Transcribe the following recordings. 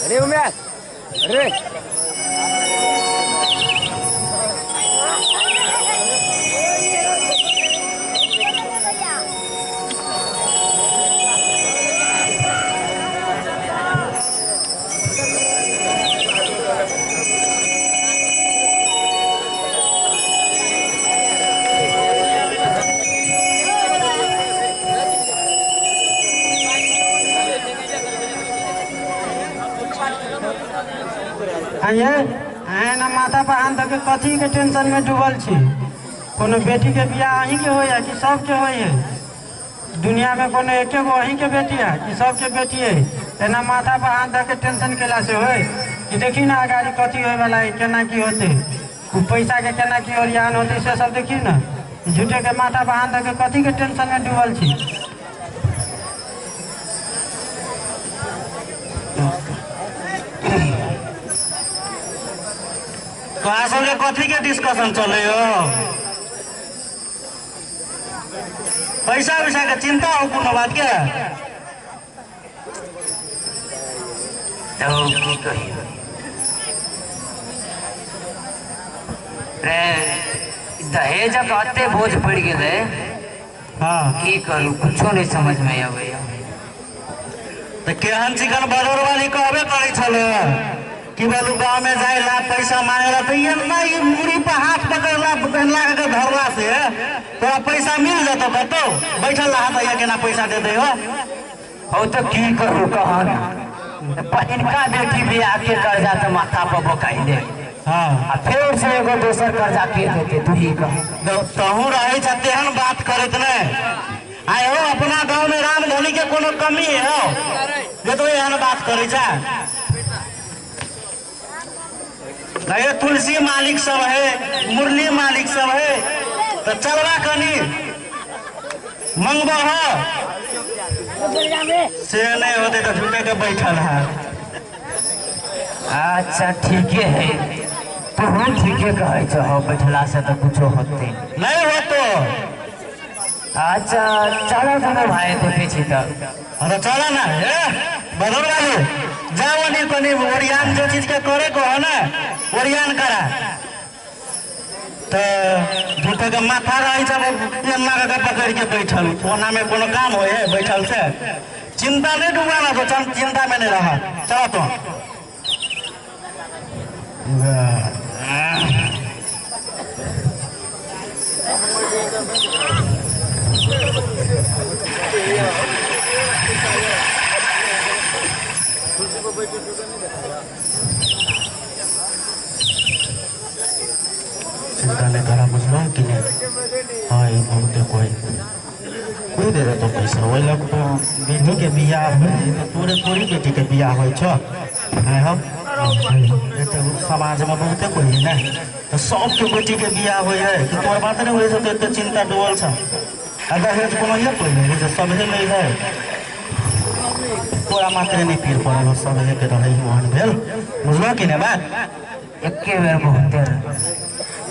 अरे उमेश अरे आइए आए ना माथा पर हाथ धके कथी के टेंशन में डूबल छी। कोनो बेटी के बियाह अहीं के होय कि सबके होय है। दुनिया में कोनो एके गो अहीं के बेटी है कि सबके बेटी है। एना माथा पर हाथ धके टेंशन केला से होय कि देखी ना आगाड़ी कथी होय वाला है, केना की होते, पैसा के केना की ओरियान होते से सब देखी ना। झूठे के माथा पर हाथ धके कथी के टेंशन में डूबल छी। कहाँ संगे कथी के डिस्कशन चले हो? पैसा वैसा के चिंता हो कोनो बात के? तो की कहियो रे दहेज कते बोझ पड़ गए। हाँ की करूँ कुछो नहीं समझ में आवे। तो केहन चिकन बदर वाली कहबे करे छले कि बोलू गाँव में जाए ला पैसा मांगेला तो ये नहीं मुड़ी पर हाथ पकड़ला पहनला के धरला से तोरा पैसा मिल जातो कतो बैठल रहा तो ये केना पैसा दे दे हो तो की करूँ कहन इनका बेटी भी आके कर्जा तो माथा पर बोकाई दे। हाँ फिर से एगो दोसर कर्जा के देते तू ही कह। तहू रहे तेहन बात करत ने आए हो अपना गांव में राम धनी के कोनो कमी है हो जे तो एहन बात करे जा। ये तुलसी मालिक सब है, मुरली मालिक सब है, तो चलवा कनी मंगबो हो से नहीं होते तो झूठे के बैठल है। अच्छा ठीक है तू ठीक है कहे हो बैठला से तो कुछ होते नहीं हो तो अच्छा चलो दोनों भाई देखे छी तब। अरे चला ना बदल वाले जाओ नहीं कनी ओरियान जो चीज के करे को है ना ओरियान करा तो झूठे के माथा रही एना के पकड़ के बैठल कोना में कोनो काम हो बैठल से चिंता नहीं डूबाना तो चिंता में नहीं रहा। चलो तो चिंता नहीं करा बुझलो कि नहीं। हाँ ये बहुत कोई दे दे तो पैसा वही लोग तो बेटी के बियाह हो तो तोरे तोरी बेटी के बियाह हो हम समाज में बहुते कोई है ना तो सबके बेटी के बियाह हो कि तोर बात नहीं हो तो चिंता डुबल छ दहेज कोनो ये कोई नहीं जो सब नहीं है तोरा मात्र नहीं पीर पड़ल सब के रही वहन भेल बुझलो कि नहीं बात एके बेर बहुते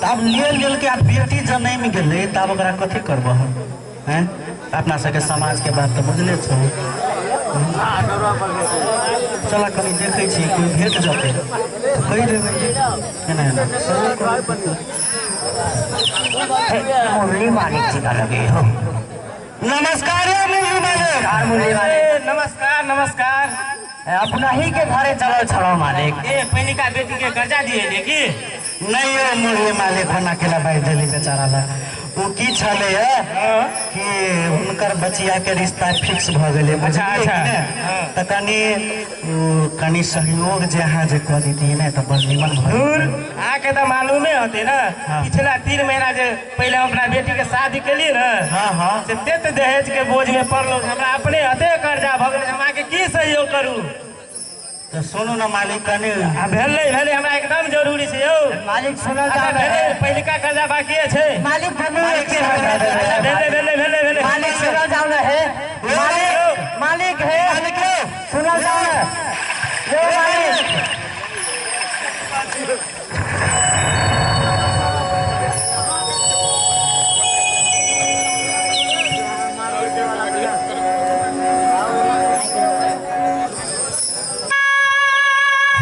तब लेल के आप बेटी जन्म गए तब ओकरा कथी करब हैं अपना सबके समाज के बात तो बुझले छो। चला कनी देखे छी कोई भेट जाते कही देवे एना एना मुरली मालिक जी का लगे हो। नमस्कार मुरली मालिक। मुरली मालिक नमस्कार नमस्कार। अपना ही के घरे चलो छड़ो मालिक। पहले का बेटी के कर्जा दिए लेकी नहीं हो मुरली मालिक होना के भाई दिल्ली बेचारा ला वो की छले कि उनकर बचिया के रिश्ता फिक्स भ गए तो कनी सहयोग जहाँ जे कर दी ना तो बड़ निमन आके तो मालूमे होते ना। पिछला 3 महीना जो पहले अपना बेटी के शादी के लिए ना हाँ से तेत दहेज के बोझ में पड़लो हमरा अपने हते कर्जा भ गए। हम आके की सहयोग करूं तो सुनू ना मालिक कनी भेले भेले हमरा एकदम जरूरी छै यौ मालिक सुनल जाओ भेले पहले का कर्जा बाकी है मालिक भेले भेले भेले भेले मालिक सुनल जाओ ना है मालिक है सुनल जाओ ना मालिक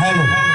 हेलो